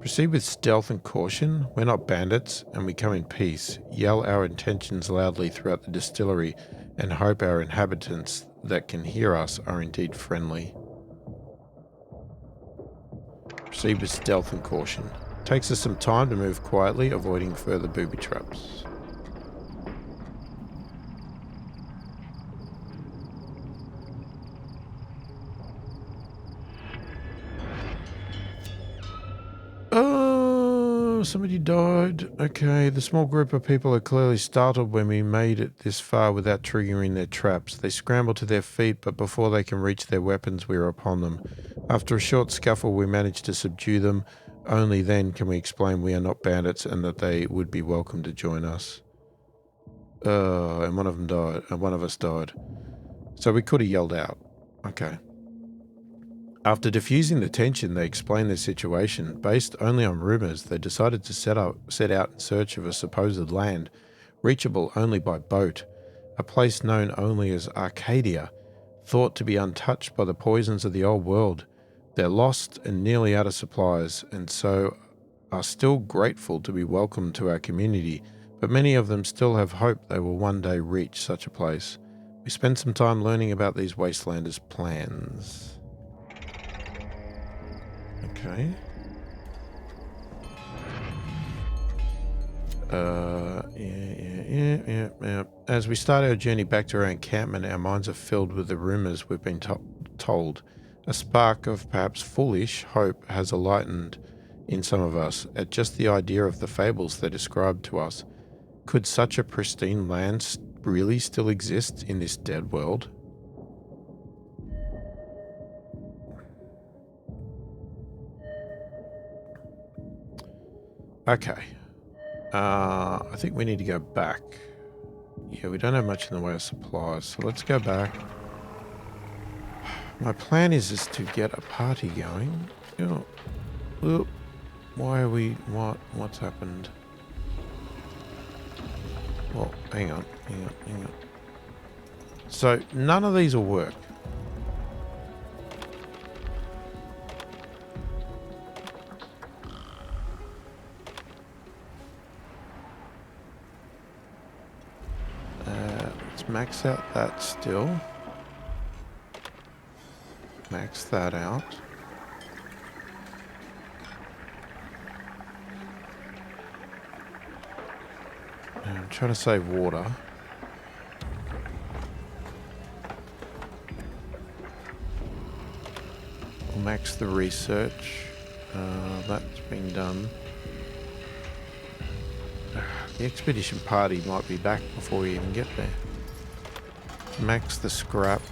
Proceed with stealth and caution. We're not bandits, and we come in peace. Yell our intentions loudly throughout the distillery, and hope our inhabitants that can hear us are indeed friendly. Proceed with stealth and caution. Takes us some time to move quietly, avoiding further booby traps. Oh, somebody died. Okay, the small group of people are clearly startled when we made it this far without triggering their traps. They scramble to their feet, but before they can reach their weapons, we are upon them. After a short scuffle, we manage to subdue them. Only then can we explain we are not bandits and that they would be welcome to join us. And one of them died, and one of us died. So we could have yelled out. Okay. After diffusing the tension, they explained their situation. Based only on rumors, they decided to set out in search of a supposed land, reachable only by boat, a place known only as Arcadia, thought to be untouched by the poisons of the old world. They're lost and nearly out of supplies, and so are still grateful to be welcomed to our community, but many of them still have hope they will one day reach such a place. We spent some time learning about these wastelanders' plans. Okay. Yeah. As we start our journey back to our encampment, our minds are filled with the rumors we've been told. A spark of perhaps foolish hope has alighted in some of us at just the idea of the fables they described to us. Could such a pristine land really still exist in this dead world? Okay. I think we need to go back. Yeah, we don't have much in the way of supplies, so let's go back. My plan is to get a party going. Oh, why are we... What's happened? Well, hang on. So, none of these will work. Let's max out that still. Max that out. I'm trying to save water. We'll max the research. That's been done. The expedition party might be back before we even get there. Max the scrap.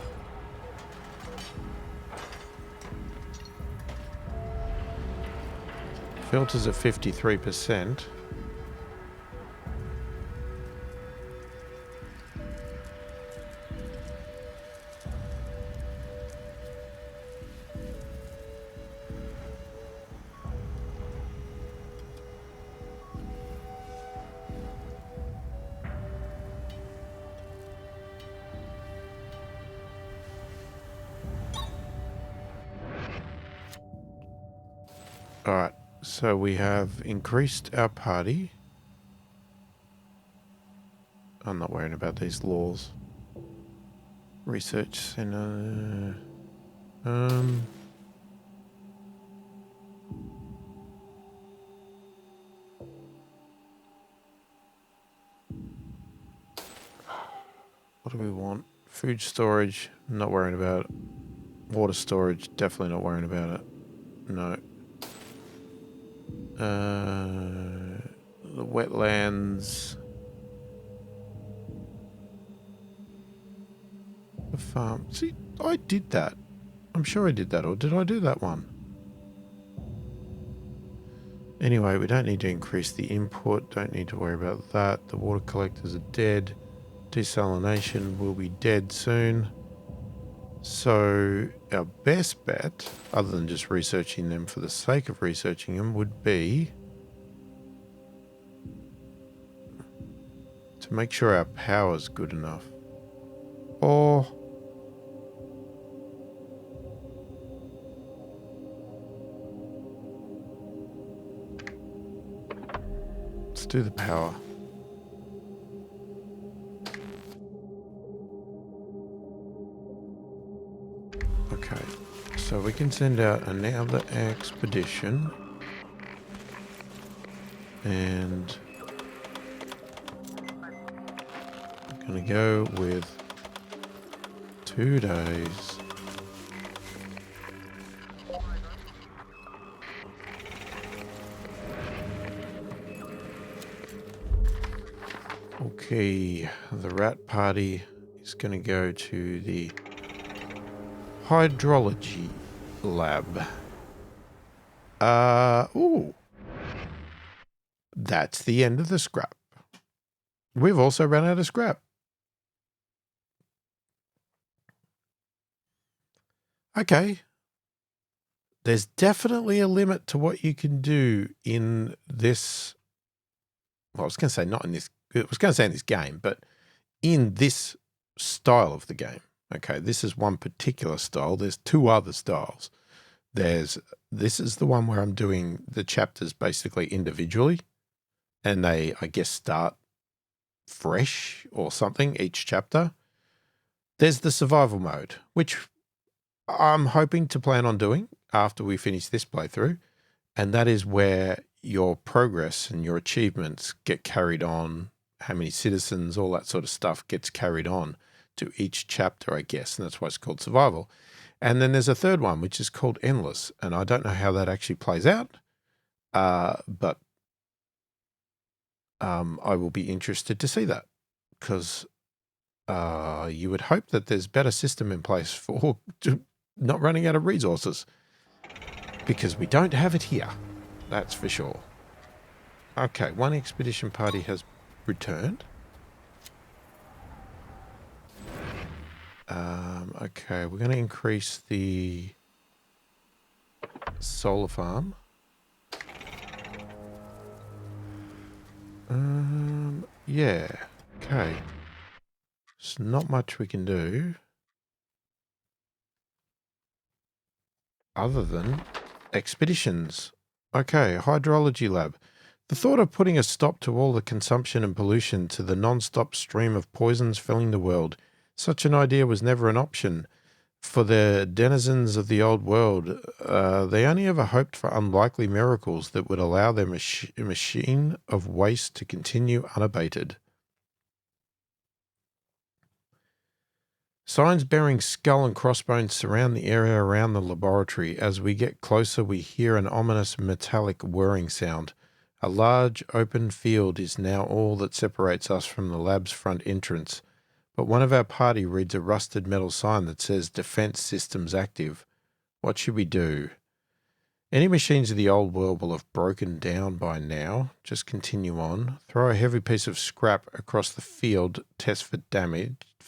Filters at 53%. Alright, so we have increased our party. I'm not worrying about these laws. Research center. What do we want? Food storage, not worrying about it. Water storage, definitely not worrying about it. No. The wetlands. The farm. See, I did that. I'm sure I did that, or did I do that one? Anyway, we don't need to increase the input. Don't need to worry about that. The water collectors are dead. Desalination will be dead soon. So our best bet, other than just researching them for the sake of researching them, would be to make sure our power's good enough. Or do the power. Okay, so we can send out another expedition. And I'm going to go with 2 days. Okay, the rat party is going to go to the hydrology lab. Ooh. That's the end of the scrap. We've also run out of scrap. Okay. There's definitely a limit to what you can do in this. Well, I was going to say not in this. I was going to say in this game, but in this style of the game. Okay, this is one particular style. There's 2 other styles. This is the one where I'm doing the chapters basically individually, and they, I guess, start fresh or something each chapter. There's the survival mode, which I'm hoping to plan on doing after we finish this playthrough, and that is where your progress and your achievements get carried on, how many citizens, all that sort of stuff gets carried on to each chapter, I guess, and that's why it's called survival. And then there's a third one, which is called endless, and I don't know how that actually plays out, but I will be interested to see that, because you would hope that there's better system in place for not running out of resources, because we don't have it here. That's for sure. Okay, 1 expedition party has returned. Okay, we're going to increase the solar farm. Yeah, okay. There's not much we can do other than expeditions. Okay, hydrology lab. The thought of putting a stop to all the consumption and pollution to the non-stop stream of poisons filling the world, such an idea was never an option. For the denizens of the old world, they only ever hoped for unlikely miracles that would allow their machine of waste to continue unabated. Signs bearing skull and crossbones surround the area around the laboratory. As we get closer, we hear an ominous metallic whirring sound. A large open field is now all that separates us from the lab's front entrance. But one of our party reads a rusted metal sign that says Defense Systems Active. What should we do? Any machines of the old world will have broken down by now. Just continue on. Throw a heavy piece of scrap across the field. Test for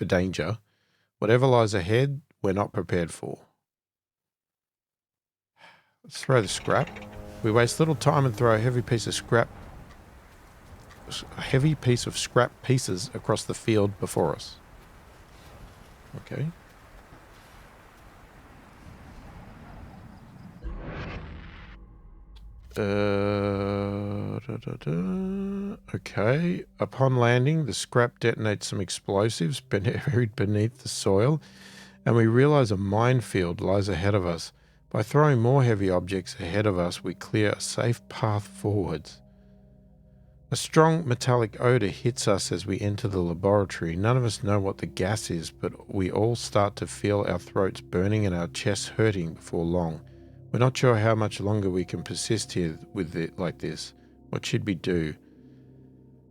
danger. Whatever lies ahead, we're not prepared for. Let's throw the scrap. We waste little time and throw a heavy piece of scrap pieces across the field before us. Okay. Okay. Upon landing, the scrap detonates some explosives buried beneath the soil, and we realize a minefield lies ahead of us. By throwing more heavy objects ahead of us, we clear a safe path forwards. A strong metallic odor hits us as we enter the laboratory. None of us know what the gas is, but we all start to feel our throats burning and our chests hurting before long. We're not sure how much longer we can persist here with it like this. What should we do?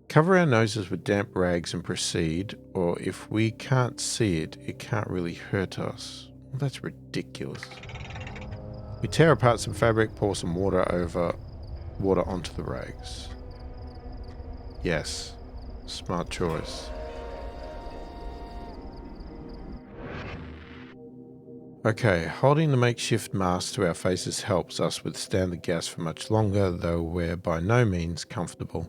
Cover our noses with damp rags and proceed, or if we can't see it, it can't really hurt us. Well, that's ridiculous. We tear apart some fabric, pour some water onto the rags. Yes, smart choice. Okay, holding the makeshift mask to our faces helps us withstand the gas for much longer, though we're by no means comfortable.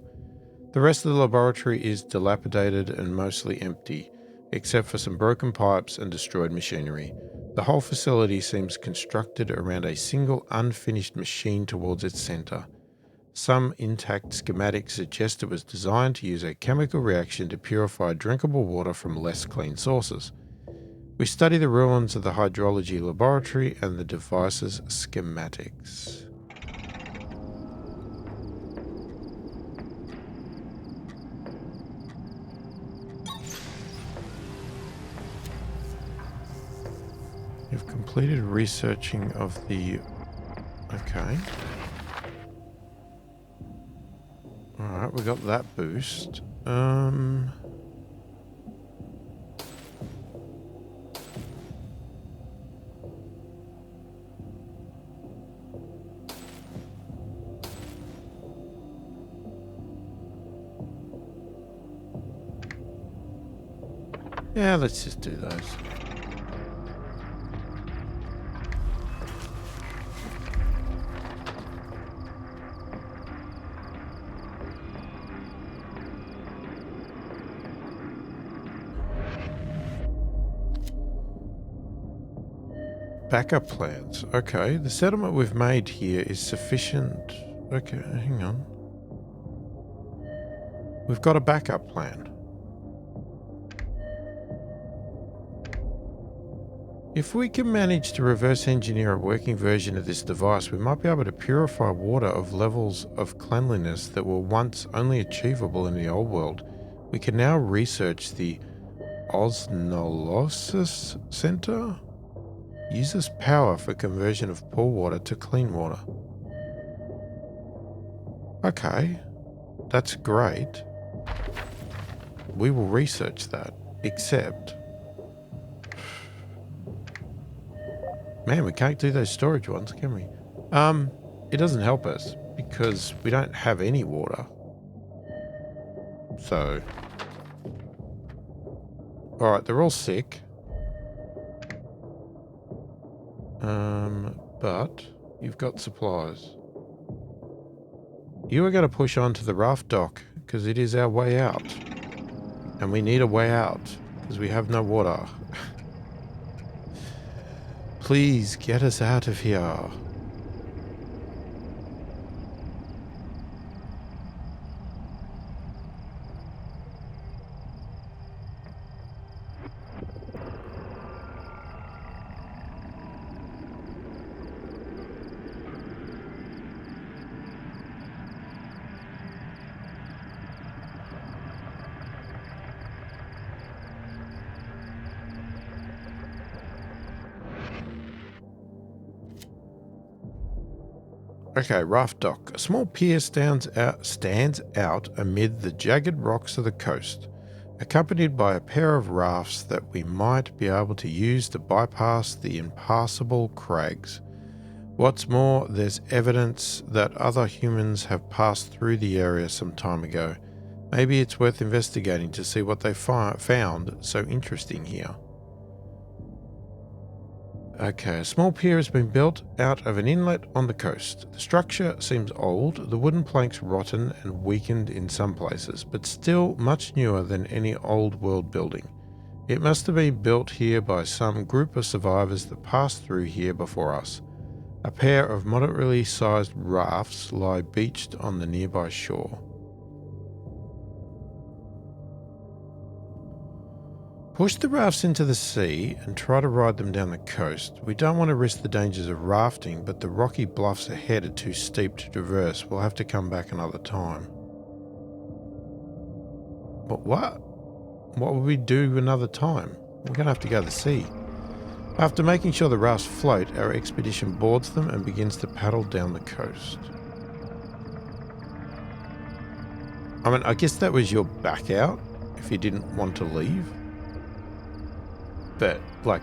The rest of the laboratory is dilapidated and mostly empty, except for some broken pipes and destroyed machinery. The whole facility seems constructed around a single unfinished machine towards its center. Some intact schematics suggest it was designed to use a chemical reaction to purify drinkable water from less clean sources. We study the ruins of the hydrology laboratory and the device's schematics. You've completed researching of the... Okay. Alright, we got that boost. Yeah, let's just do those. Backup plans. Okay, the settlement we've made here is sufficient. Okay, hang on. We've got a backup plan. If we can manage to reverse engineer a working version of this device, we might be able to purify water of levels of cleanliness that were once only achievable in the old world. We can now research the Osnolosis Center. Uses power for conversion of poor water to clean water. Okay, that's great. We will research that, except... Man, we can't do those storage ones, can we? It doesn't help us, because we don't have any water. So... Alright, they're all sick. But you've got supplies. You are going to push on to the raft dock because it is our way out. And we need a way out because we have no water. Please get us out of here. Okay, raft dock. A small pier stands out amid the jagged rocks of the coast, accompanied by a pair of rafts that we might be able to use to bypass the impassable crags. What's more, there's evidence that other humans have passed through the area some time ago. Maybe it's worth investigating to see what they found so interesting here. Okay, a small pier has been built out of an inlet on the coast. The structure seems old, the wooden planks rotten and weakened in some places, but still much newer than any old world building. It must have been built here by some group of survivors that passed through here before us. A pair of moderately sized rafts lie beached on the nearby shore. Push the rafts into the sea and try to ride them down the coast. We don't want to risk the dangers of rafting, but the rocky bluffs ahead are too steep to traverse. We'll have to come back another time. But what? What will we do another time? We're going to have to go to the sea. After making sure the rafts float, our expedition boards them and begins to paddle down the coast. I mean, I guess that was your back out if you didn't want to leave. But, like,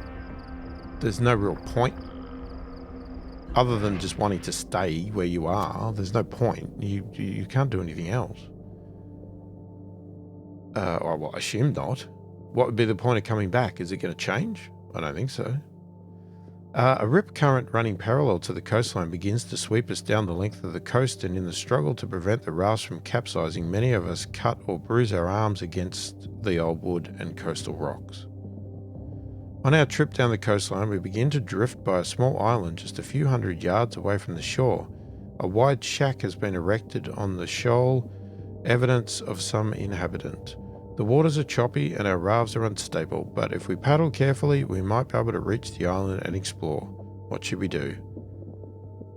there's no real point. Other than just wanting to stay where you are, there's no point. You can't do anything else. Well, I assume not. What would be the point of coming back? Is it going to change? I don't think so. A rip current running parallel to the coastline begins to sweep us down the length of the coast, and in the struggle to prevent the rafts from capsizing, many of us cut or bruise our arms against the old wood and coastal rocks. On our trip down the coastline, we begin to drift by a small island just a few hundred yards away from the shore. A wide shack has been erected on the shoal, evidence of some inhabitant. The waters are choppy and our rafts are unstable, but if we paddle carefully, we might be able to reach the island and explore. What should we do?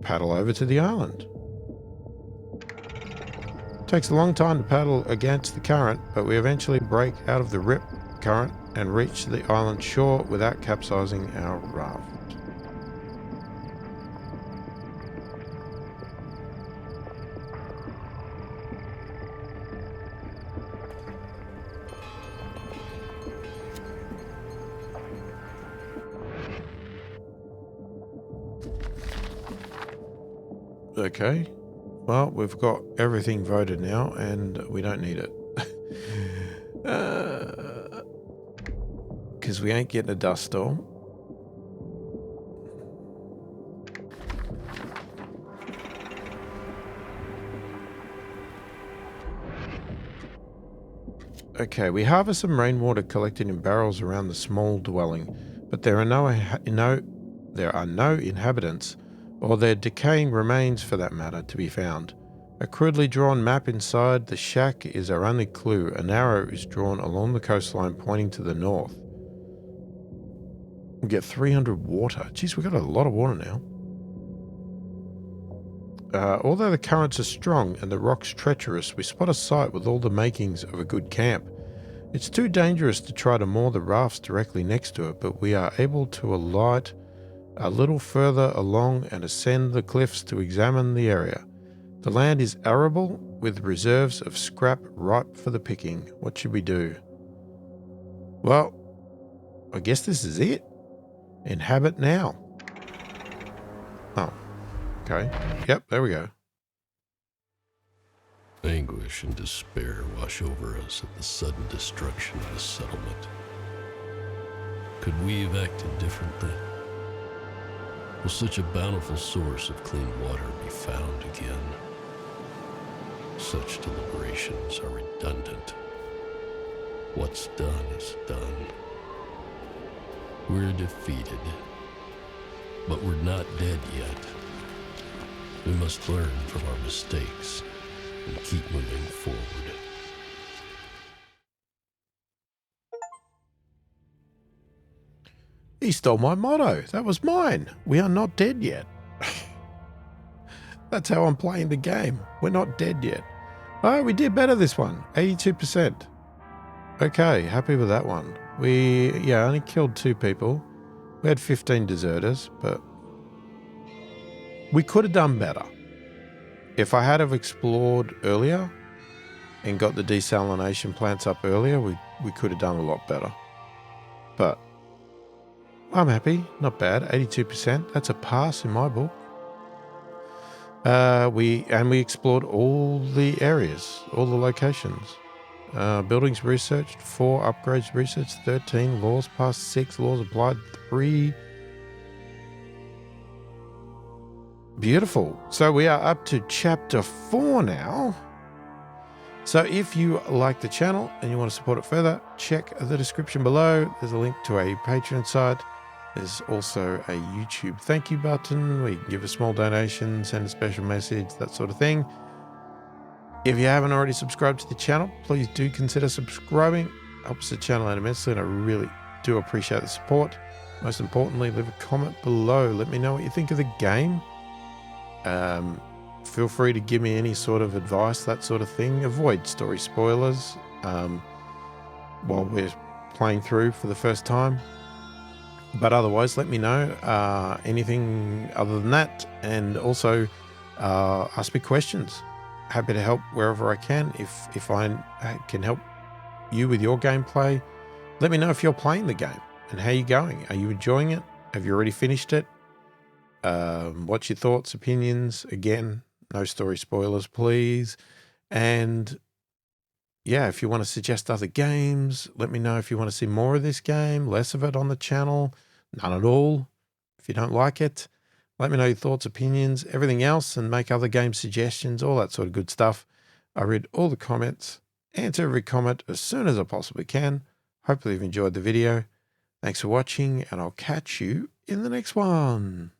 Paddle over to the island. Takes a long time to paddle against the current, but we eventually break out of the rip current and reach the island shore without capsizing our raft. Okay, well, we've got everything voted now and we don't need it. Because we ain't getting a dust storm. Okay, we harvest some rainwater collected in barrels around the small dwelling, but there are no inhabitants, or their decaying remains for that matter, to be found. A crudely drawn map inside the shack is our only clue. An arrow is drawn along the coastline pointing to the north. We get 300 water. Geez, we've got a lot of water now. Although the currents are strong and the rocks treacherous, we spot a site with all the makings of a good camp. It's too dangerous to try to moor the rafts directly next to it, but we are able to alight a little further along and ascend the cliffs to examine the area. The land is arable with reserves of scrap ripe for the picking. What should we do? Well, I guess this is it. Inhabit now. Oh, okay. Yep, there we go. Anguish and despair wash over us at the sudden destruction of the settlement. Could we have acted differently? Will such a bountiful source of clean water be found again? Such deliberations are redundant. What's done is done. We're defeated, but we're not dead yet. We must learn from our mistakes and keep moving forward. He stole my motto. That was mine. We are not dead yet. That's how I'm playing the game. We're not dead yet. Oh, we did better this one. 82%. Okay, happy with that one. We, only killed 2 people. We had 15 deserters, but we could have done better. If I had have explored earlier and got the desalination plants up earlier, we could have done a lot better. But I'm happy. Not bad. 82%. That's a pass in my book. We explored all the areas, all the locations. Buildings researched, 4 upgrades researched, 13 laws passed, 6 laws applied, 3. Beautiful. So we are up to chapter 4 now. So if you like the channel and you want to support it further, check the description below. There's a link to a Patreon site. There's also a YouTube thank you button where you can give a small donation, send a special message, that sort of thing. If you haven't already subscribed to the channel, please do consider subscribing. Helps the channel out immensely and I really do appreciate the support. Most importantly, leave a comment below. Let me know what you think of the game. Feel free to give me any sort of advice, that sort of thing. Avoid story spoilers while we're playing through for the first time. But otherwise, let me know anything other than that. And also ask me questions. Happy to help wherever I can. If I can help you with your gameplay, let me know if you're playing the game and how you're going. Are you enjoying it? Have you already finished it? What's your thoughts, opinions? Again, no story spoilers, please. And yeah, if you want to suggest other games, let me know if you want to see more of this game, less of it on the channel, none at all. If you don't like it, let me know your thoughts, opinions, everything else, and make other game suggestions, all that sort of good stuff. I read all the comments, answer every comment as soon as I possibly can. Hopefully you've enjoyed the video. Thanks for watching, and I'll catch you in the next one.